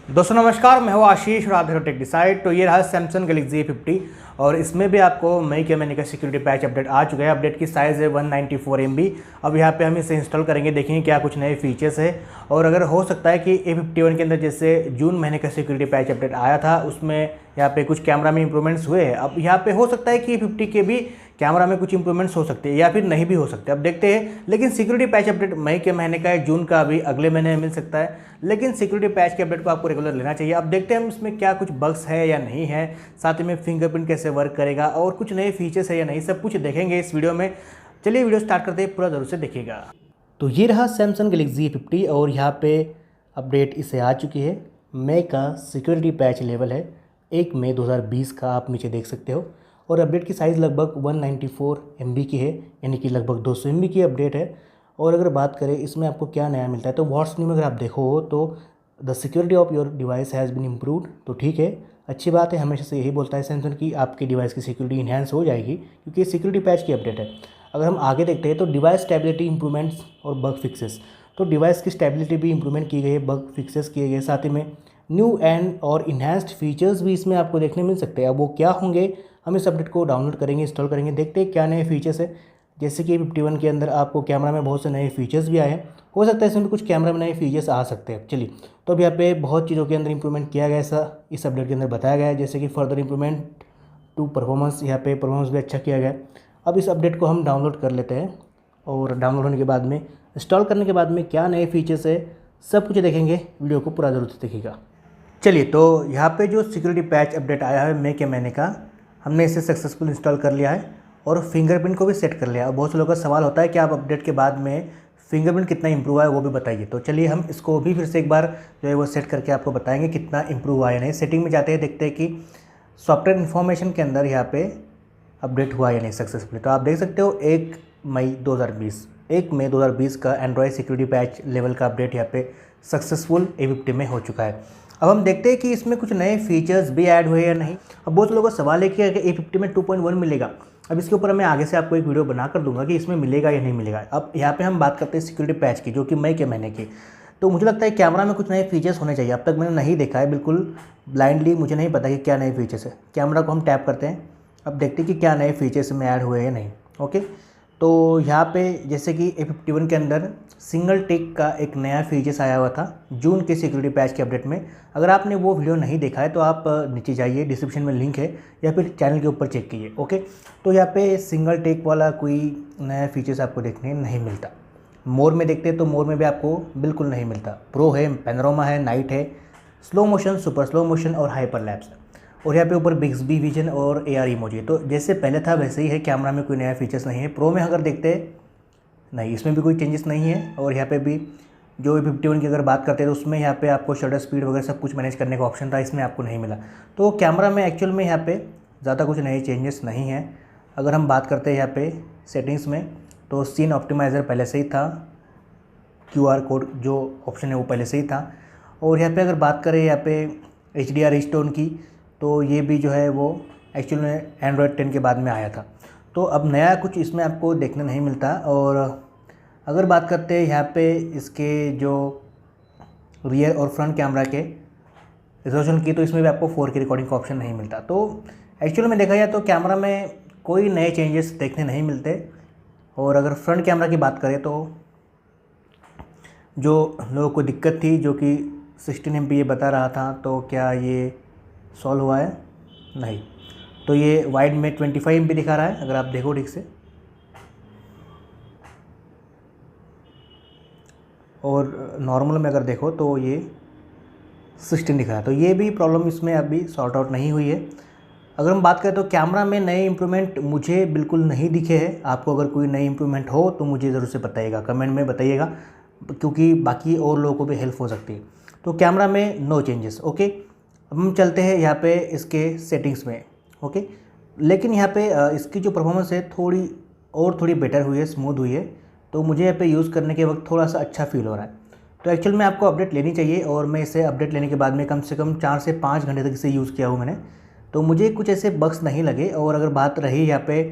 दोस्तों नमस्कार, मैं हूं आशीष और आप देख रहे हो टेक डिसाइड। तो ये रहा सैमसंग गैलेक्सी A50 और इसमें भी आपको मई के महीने का सिक्योरिटी पैच अपडेट आ चुका है। अपडेट की साइज़ है 194 MB। अब यहाँ पे हम इसे इंस्टॉल करेंगे, देखेंगे क्या कुछ नए फीचर्स है। और अगर हो सकता है कि A51 के अंदर जैसे जून महीने का सिक्योरिटी पैच अपडेट आया था उसमें यहाँ पे कुछ कैमरा में इंप्रूवमेंट्स हुए हैं। अब यहाँ पे हो सकता है कि A50 के भी कैमरा में कुछ इंप्रूवमेंट्स हो सकते हैं या फिर नहीं भी हो सकते, अब देखते हैं। लेकिन सिक्योरिटी पैच अपडेट मई के महीने का है, जून का अभी अगले महीने मिल सकता है। लेकिन सिक्योरिटी पैच के अपडेट को आपको रेगुलर लेना चाहिए। अब देखते हैं हम इसमें क्या कुछ बग्स है या नहीं है, साथ ही में फिंगरप्रिंट कैसे वर्क करेगा और कुछ नए फीचर्स है या नहीं, सब कुछ देखेंगे इस वीडियो में। चलिए वीडियो स्टार्ट करते हैं, पूरा जरूर से देखिएगा। तो ये रहा सैमसंग गैलेक्सी A50 और यहाँ पे अपडेट इसे आ चुकी है। मई का सिक्योरिटी पैच लेवल है 1 मई 2020 का, आप नीचे देख सकते हो। और अपडेट की साइज़ लगभग 194 MB की है, यानी कि लगभग 200 MB की अपडेट है। और अगर बात करें इसमें आपको क्या नया मिलता है, तो व्हाट्स न्यू में अगर आप देखो तो the security of your device has been improved. तो ठीक है, अच्छी बात है। हमेशा से यही बोलता है सैमसंग कि आपके डिवाइस की सिक्योरिटी इन्हांस हो जाएगी, क्योंकि ये सिक्योरिटी पैच की अपडेट है। अगर हम आगे देखते हैं तो डिवाइस स्टेबिलिटी इंप्रूवमेंट्स और बग फिक्सेस, तो डिवाइस की स्टेबिलिटी भी इंप्रूवमेंट की गई है, बग फिक्सेस किए गए, साथ ही में न्यू एंड और इन्हांस्ड फीचर्स भी इसमें आपको देखने मिल सकते हैं। अब वो क्या होंगे, हम इस अपडेट को डाउनलोड करेंगे, इंस्टॉल करेंगे, देखते हैं क्या नए फीचर्स है। जैसे कि A51 के अंदर आपको कैमरा में बहुत से नए फीचर्स भी आए हैं, हो सकता है इसमें भी कुछ कैमरा में नए फीचर्स आ सकते हैं। चलिए, तो अब यहाँ पे बहुत चीज़ों के अंदर इंप्रूवमेंट किया गया, ऐसा इस अपडेट के अंदर बताया गया है। जैसे कि फर्दर इंप्रूवमेंट टू परफॉर्मेंस, यहाँ पे परफॉर्मेंस भी अच्छा किया गया है। अब इस अपडेट को हम डाउनलोड कर लेते हैं और डाउनलोड होने के बाद में, इंस्टॉल करने के बाद में क्या नए फीचर्स है सब कुछ देखेंगे। वीडियो को पूरा जरूर से देखिएगा। चलिए, तो यहाँ पे जो सिक्योरिटी पैच अपडेट आया है मई के महीने का, हमने इसे सक्सेसफुल इंस्टॉल कर लिया है और फिंगरप्रिंट को भी सेट कर लिया। और बहुत से लोगों का सवाल होता है कि आप अपडेट के बाद में फिंगरप्रिंट कितना इंप्रूव आया वो भी बताइए। तो चलिए हम इसको भी फिर से एक बार जो है वो सेट करके आपको बताएंगे कितना इंप्रूव आया नहीं। सेटिंग में जाते हैं, देखते हैं कि सॉफ्टवेयर इन्फॉर्मेशन के अंदर यहाँ पे अपडेट हुआ या नहीं सक्सेसफुली। तो आप देख सकते हो 1 मई 2020 का एंड्रॉयड सिक्योरिटी पैच लेवल का अपडेट यहाँ पे सक्सेसफुल A50 में हो चुका है। अब हम देखते हैं कि इसमें कुछ नए फीचर्स भी ऐड हुए या नहीं। अब बहुत लोगों का सवाल है कि A50 में 2.1 मिलेगा। अब इसके ऊपर मैं आगे से आपको एक वीडियो बना कर दूंगा कि इसमें मिलेगा या नहीं मिलेगा। अब यहाँ पे हम बात करते हैं सिक्योरिटी पैच की, जो कि मई के महीने की। तो मुझे लगता है कैमरा में कुछ नए फीचर्स होने चाहिए। अब तक मैंने नहीं देखा है, बिल्कुल ब्लाइंडली मुझे नहीं पता कि क्या नए फीचर्स है। कैमरा को हम टैप करते हैं, अब देखते हैं कि क्या नए फीचर्स में ऐड हुए हैं या नहीं। ओके, तो यहाँ पे जैसे कि A51 के अंदर सिंगल टिक का एक नया फीचर्स आया हुआ था जून के सिक्योरिटी पैच के अपडेट में। अगर आपने वो वीडियो नहीं देखा है तो आप नीचे जाइए, डिस्क्रिप्शन में लिंक है, या फिर चैनल के ऊपर चेक कीजिए। ओके, तो यहाँ पे सिंगल टिक वाला कोई नया फीचर्स आपको देखने नहीं मिलता। मोर में देखते हैं तो मोर में भी आपको बिल्कुल नहीं मिलता। प्रो है, पैनोरामा है, नाइट है, slow motion, super slow motion और हाइपर लैप्स। और यहाँ पे ऊपर बिग्सबी विजन और AR इमोजी। तो जैसे पहले था वैसे ही है, कैमरा में कोई नया फीचर्स नहीं है। प्रो में अगर देखते हैं, नहीं, इसमें भी कोई चेंजेस नहीं है। और यहाँ पे भी जो A51 की अगर बात करते हैं तो उसमें यहाँ पे आपको शटर स्पीड वगैरह सब कुछ मैनेज करने का ऑप्शन था, इसमें आपको नहीं मिला। तो कैमरा में एक्चुअल में यहाँ पे ज़्यादा कुछ नए चेंजेस नहीं है। अगर हम बात करते हैं यहाँ पे सेटिंग्स में, तो सीन ऑप्टिमाइज़र पहले से ही था, QR कोड जो ऑप्शन है वो पहले से ही था। और यहाँ पे अगर बात करें यहाँ पे HDR रिस्टोन की, तो ये भी जो है वो एक्चुअल में एंड्रॉयड 10 के बाद में आया था। तो अब नया कुछ इसमें आपको देखने नहीं मिलता। और अगर बात करते हैं यहाँ पे इसके जो रियर और फ्रंट कैमरा के रिजोल्यूशन की, तो इसमें भी आपको 4K रिकॉर्डिंग का ऑप्शन नहीं मिलता। तो एक्चुअल में देखा जाए तो कैमरा में कोई नए चेंजेस देखने नहीं मिलते। और अगर फ्रंट कैमरा की बात करें तो जो लोगों को दिक्कत थी, जो कि 16 MB ये बता रहा था, तो क्या ये सॉल्व हुआ है? नहीं। तो ये वाइड में 25 MB दिखा रहा है अगर आप देखो ठीक से, और नॉर्मल में अगर देखो तो ये 16 दिखा रहा है। तो ये भी प्रॉब्लम इसमें अभी सॉर्ट आउट नहीं हुई है। अगर हम बात करें तो कैमरा में नए इंप्रूवमेंट मुझे बिल्कुल नहीं दिखे हैं। आपको अगर कोई नई इंप्रूवमेंट हो तो मुझे ज़रूर से बताइएगा, कमेंट में बताइएगा, क्योंकि बाकी और लोगों को भी हेल्प हो सकती है। तो कैमरा में नो चेंजेस। ओके, अब हम चलते हैं यहाँ पे इसके सेटिंग्स में। ओके, लेकिन यहाँ पे इसकी जो परफॉर्मेंस है थोड़ी बेटर हुई है, स्मूथ हुई है। तो मुझे यहाँ पे यूज़ करने के वक्त थोड़ा सा अच्छा फील हो रहा है। तो एक्चुअल में आपको अपडेट लेनी चाहिए, और मैं इसे अपडेट लेने के बाद में कम से कम 4 से 5 घंटे तक इसे यूज़ किया हूँ मैंने। तो मुझे कुछ ऐसे बग्स नहीं लगे। और अगर बात रही यहाँ पे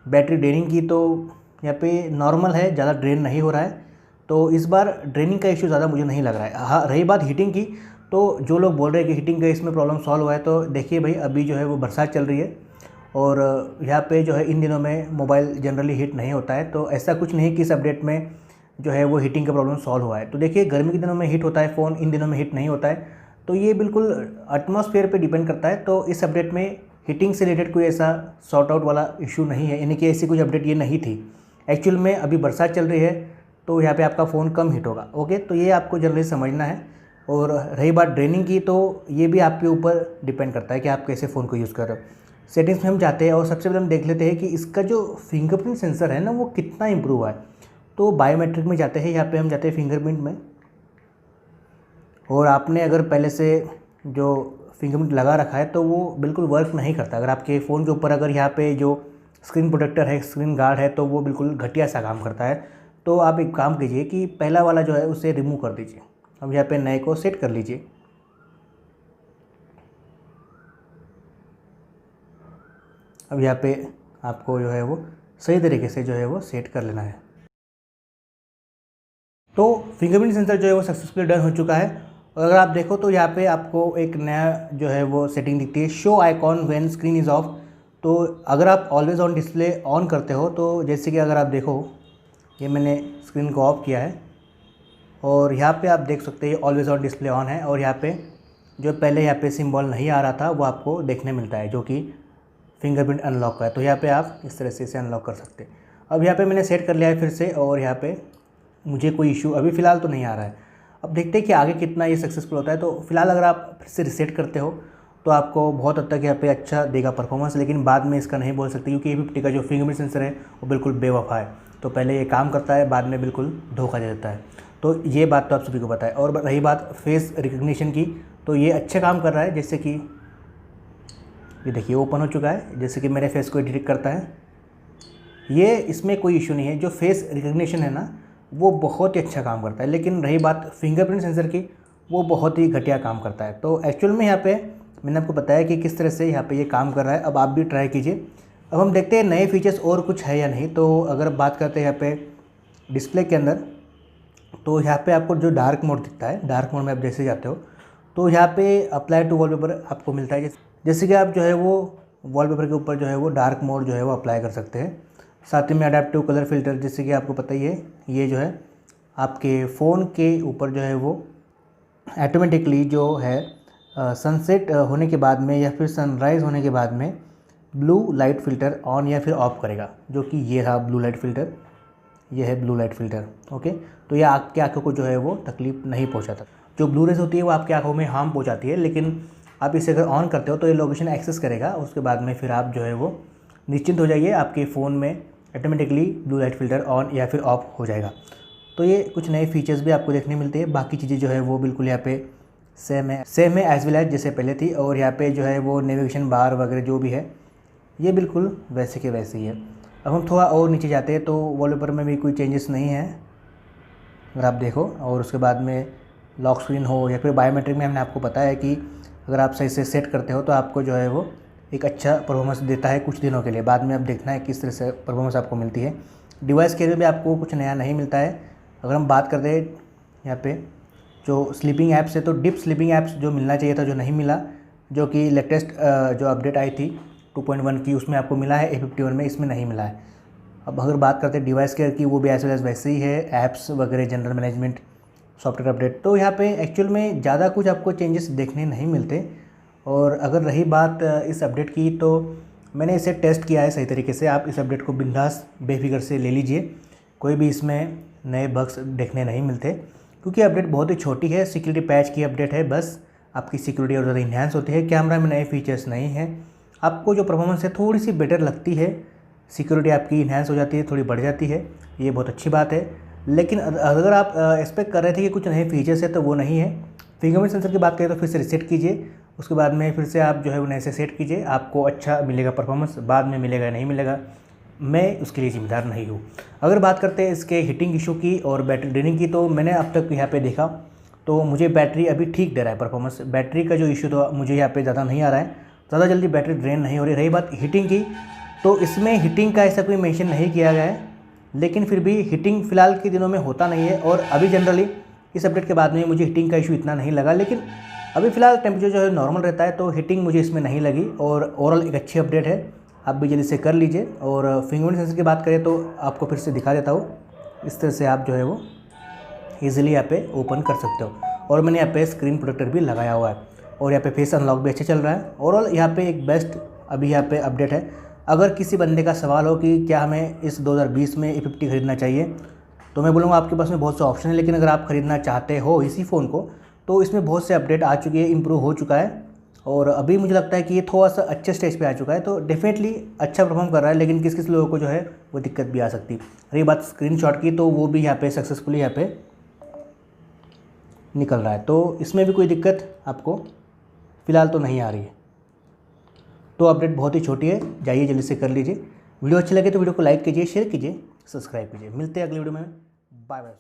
बैटरी ड्रेनिंग की, तो यहाँ पे नॉर्मल है, ज़्यादा ड्रेन नहीं हो रहा है। तो इस बार ड्रेनिंग का इशू ज़्यादा मुझे नहीं लग रहा है। हाँ, रही बात हीटिंग की, तो जो लोग बोल रहे हैं कि हीटिंग का इसमें प्रॉब्लम सॉल्व हुआ है, तो देखिए भाई अभी जो है वो बरसात चल रही है और यहाँ पे जो है इन दिनों में मोबाइल जनरली हीट नहीं होता है, तो ऐसा कुछ नहीं कि इस अपडेट में जो है वो हीटिंग का प्रॉब्लम सॉल्व हुआ है। तो देखिए गर्मी के दिनों में हीट होता है फ़ोन, इन दिनों में हीट नहीं होता है, तो ये बिल्कुल एटमॉस्फेयर पे डिपेंड करता है। तो इस अपडेट में हीटिंग से रिलेटेड कोई ऐसा सॉर्ट आउट वाला इशू नहीं है, यानी कि ऐसी कुछ अपडेट ये नहीं थी। एक्चुअल में अभी बरसात चल रही है तो यहाँ पे आपका फ़ोन कम हीट होगा। ओके, तो ये आपको जनरली समझना है। और रही बात ड्रेनिंग की, तो ये भी आपके ऊपर डिपेंड करता है कि आप कैसे फ़ोन को यूज़ कर रहे हो। सेटिंग्स में हम जाते हैं और सबसे पहले हम देख लेते हैं कि इसका जो फिंगरप्रिंट सेंसर है ना वो कितना इम्प्रूव हुआ है। तो बायोमेट्रिक में जाते हैं, यहाँ पे हम जाते हैं फिंगरप्रिंट में। और आपने अगर पहले से जो फिंगरप्रिंट लगा रखा है तो वो बिल्कुल वर्क नहीं करता। अगर आपके फ़ोन के ऊपर अगर यहाँ पे जो स्क्रीन प्रोटेक्टर है, स्क्रीन गार्ड है, तो वो बिल्कुल घटिया सा काम करता है। तो आप एक काम कीजिए कि पहला वाला जो है उसे रिमूव कर दीजिए। अब यहाँ पे नए को सेट कर लीजिए। अब यहाँ पे आपको जो है वो सही तरीके से जो है वो सेट कर लेना है। तो फिंगरप्रिंट सेंसर जो है वो सक्सेसफुली डन हो चुका है। और अगर आप देखो तो यहाँ पे आपको एक नया जो है वो सेटिंग दिखती है, show icon when screen is of. तो अगर आप ऑलवेज़ ऑन डिस्प्ले ऑन करते हो, तो जैसे कि अगर आप देखो ये मैंने स्क्रीन को ऑफ किया है और यहाँ पे आप देख सकते हैं ऑलवेज़ ऑन डिस्प्ले ऑन है। और यहाँ पे जो पहले यहाँ पे सिंबल नहीं आ रहा था वो आपको देखने मिलता है, जो कि फिंगरप्रिंट अनलॉक का है। तो यहाँ पे आप इस तरह से इसे अनलॉक कर सकते हैं। अब यहाँ पे मैंने सेट कर लिया है फिर से, और यहाँ पे मुझे कोई इशू अभी फ़िलहाल तो नहीं आ रहा है। अब देखते हैं कि आगे कितना ये सक्सेसफुल होता है। तो फिलहाल अगर आप फिर से रिसेट करते हो तो आपको बहुत हद तक यहाँ पे अच्छा देगा परफॉर्मेंस, लेकिन बाद में इसका नहीं बोल सकते क्योंकि A50 का जो फिंगरप्रिंट सेंसर है वो बिल्कुल बेवफा है। तो पहले ये काम करता है, बाद में बिल्कुल धोखा दे देता है। तो ये बात तो आप सभी को पता है। और रही बात फेस रिकग्निशन की, तो ये अच्छा काम कर रहा है। जैसे कि ये देखिए ओपन हो चुका है, जैसे कि मेरे फेस को डिटेक्ट करता है। ये इसमें कोई इशू नहीं है। जो फेस रिकग्निशन है ना वो बहुत ही अच्छा काम करता है, लेकिन रही बात फिंगरप्रिंट सेंसर की, वो बहुत ही घटिया काम करता है। तो एक्चुअल में यहाँ पे मैंने आपको बताया कि किस तरह से यहाँ पे ये काम कर रहा है। अब आप भी ट्राई कीजिए। अब हम देखते हैं नए फीचर्स और कुछ है या नहीं। तो अगर बात करते हैं यहाँ पे डिस्प्ले के अंदर, तो यहाँ पे आपको जो डार्क मोड दिखता है, डार्क मोड में आप जैसे जाते हो तो यहाँ पे अप्लाई टू वॉलपेपर आपको मिलता है। जैसे कि आप जो है वो वॉलपेपर के ऊपर जो है वो डार्क मोड जो है वो अप्लाई कर सकते हैं। साथ ही में अडेप्टिव कलर फिल्टर, जैसे कि आपको पता ही है, ये जो है आपके फ़ोन के ऊपर जो है वो ऑटोमेटिकली जो है सनसेट होने के बाद में या फिर सनराइज़ होने के बाद में ब्लू लाइट फ़िल्टर ऑन या फिर ऑफ करेगा, जो कि ये रहा ब्लू लाइट फ़िल्टर, ये है ब्लू लाइट फ़िल्टर। ओके, तो ये आपकी आँखों को जो है वो तकलीफ़ नहीं पहुँचाता। जो ब्लू रेज होती है वो आपकी आँखों में हार्म पहुँचाती है, लेकिन आप इसे अगर ऑन करते हो तो ये लोकेशन एक्सेस करेगा। उसके बाद में फिर आप जो है वो निश्चिंत हो जाइए, आपके फ़ोन में automatically blue light filter on या फिर ऑफ हो जाएगा। तो ये कुछ नए फीचर्स भी आपको देखने मिलते हैं। बाकी चीज़ें जो है वो बिल्कुल यहाँ पे सेम है एज वेल एज जैसे पहले थी। और यहाँ पे जो है वो नेविगेशन बार वगैरह जो भी है ये बिल्कुल वैसे के वैसे ही है। अब हम थोड़ा और नीचे जाते हैं तो वॉलपेपर में भी कोई चेंजेस नहीं है अगर आप देखो। और उसके बाद में लॉक स्क्रीन हो या फिर बायोमेट्रिक में हमने आपको बताया कि अगर आप सही से सेट करते हो तो आपको जो है वो एक अच्छा परफॉर्मेंस देता है कुछ दिनों के लिए। बाद में अब देखना है किस तरह से परफॉर्मेंस आपको मिलती है। डिवाइस के लिए भी आपको कुछ नया नहीं मिलता है। अगर हम बात करते हैं यहाँ पे जो स्लीपिंग ऐप्स है, तो डीप स्लीपिंग ऐप्स जो मिलना चाहिए था जो नहीं मिला, जो कि लेटेस्ट जो अपडेट आई थी 2.1 की उसमें आपको मिला है, A51 में इसमें नहीं मिला है। अब अगर बात करते हैं डिवाइस केयर की, वो भी एज वेल एज वैसे ही है, ऐप्स वगैरह जनरल मैनेजमेंट सॉफ्टवेयर अपडेट। तो यहाँ पे एक्चुअल में ज़्यादा कुछ आपको चेंजेस देखने नहीं मिलते। और अगर रही बात इस अपडेट की, तो मैंने इसे टेस्ट किया है सही तरीके से। आप इस अपडेट को बिंदास बेफिक्र से ले लीजिए, कोई भी इसमें नए बग्स देखने नहीं मिलते क्योंकि अपडेट बहुत ही छोटी है, सिक्योरिटी पैच की अपडेट है। बस आपकी सिक्योरिटी और ज़्यादा इन्हांस होती है। कैमरा में नए फीचर्स नहीं हैं। आपको जो परफॉर्मेंस है थोड़ी सी बेटर लगती है, सिक्योरिटी आपकी इन्हांस हो जाती है, थोड़ी बढ़ जाती है, ये बहुत अच्छी बात है। लेकिन अगर आप एक्सपेक्ट कर रहे थे कि कुछ नए फीचर्स है तो वो नहीं है। फिंगरप्रिंट सेंसर की बात करें तो फिर से रिसेट कीजिए, उसके बाद में फिर से आप जो है वो नए से सेट कीजिए, आपको अच्छा मिलेगा परफॉर्मेंस। बाद में मिलेगा नहीं मिलेगा मैं उसके लिए जिम्मेदार नहीं हूँ। अगर बात करते हैं इसके हीटिंग इशू की और बैटरी ड्रेनिंग की, तो मैंने अब तक यहाँ पे देखा तो मुझे बैटरी अभी ठीक दे रहा है परफॉर्मेंस। बैटरी का जो इशू तो मुझे यहाँ पे ज़्यादा नहीं आ रहा है, ज़्यादा जल्दी बैटरी ड्रेन नहीं हो रही। रही बात हीटिंग की, तो इसमें हीटिंग का ऐसा कोई मेंशन नहीं किया गया है, लेकिन फिर भी हीटिंग फ़िलहाल के दिनों में होता नहीं है। और अभी जनरली इस अपडेट के बाद में मुझे हीटिंग का इशू इतना नहीं लगा, लेकिन अभी फ़िलहाल टेम्परेचर जो है नॉर्मल रहता है, तो हीटिंग मुझे इसमें नहीं लगी और ओवरऑल एक अच्छी अपडेट है। आप भी जल्दी से कर लीजिए। और फिंगरप्रिंट सेंसर की बात करें तो आपको फिर से दिखा देता हूँ। इस तरह से आप जो है वो ईज़िली यहाँ पे ओपन कर सकते हो। और मैंने यहाँ पे स्क्रीन प्रोटेक्टर भी लगाया हुआ है और यहाँ पे फेस अनलॉक भी अच्छा चल रहा है। ओवरऑल यहाँ पे एक बेस्ट अभी यहाँ पे अपडेट है। अगर किसी बंदे का सवाल हो कि क्या हमें इस 2020 में A50 खरीदना चाहिए, तो मैं बोलूँगा आपके पास में बहुत से ऑप्शन है, लेकिन अगर आप ख़रीदना चाहते हो इसी फ़ोन को तो इसमें बहुत से अपडेट आ चुके हैं, इम्प्रूव हो चुका है। और अभी मुझे लगता है कि ये थोड़ा सा अच्छे स्टेज पे आ चुका है, तो डेफिनेटली अच्छा परफॉर्म कर रहा है। लेकिन किस किस लोगों को जो है वो दिक्कत भी आ सकती है। रही बात स्क्रीनशॉट की, तो वो भी यहाँ पे सक्सेसफुली यहाँ पे निकल रहा है, तो इसमें भी कोई दिक्कत आपको फ़िलहाल तो नहीं आ रही है। तो अपडेट बहुत ही छोटी है, जाइए जल्दी से कर लीजिए। वीडियो अच्छी लगे तो वीडियो को लाइक कीजिए, शेयर कीजिए, सब्सक्राइब कीजिए। मिलते हैं अगले वीडियो में। Bye bye.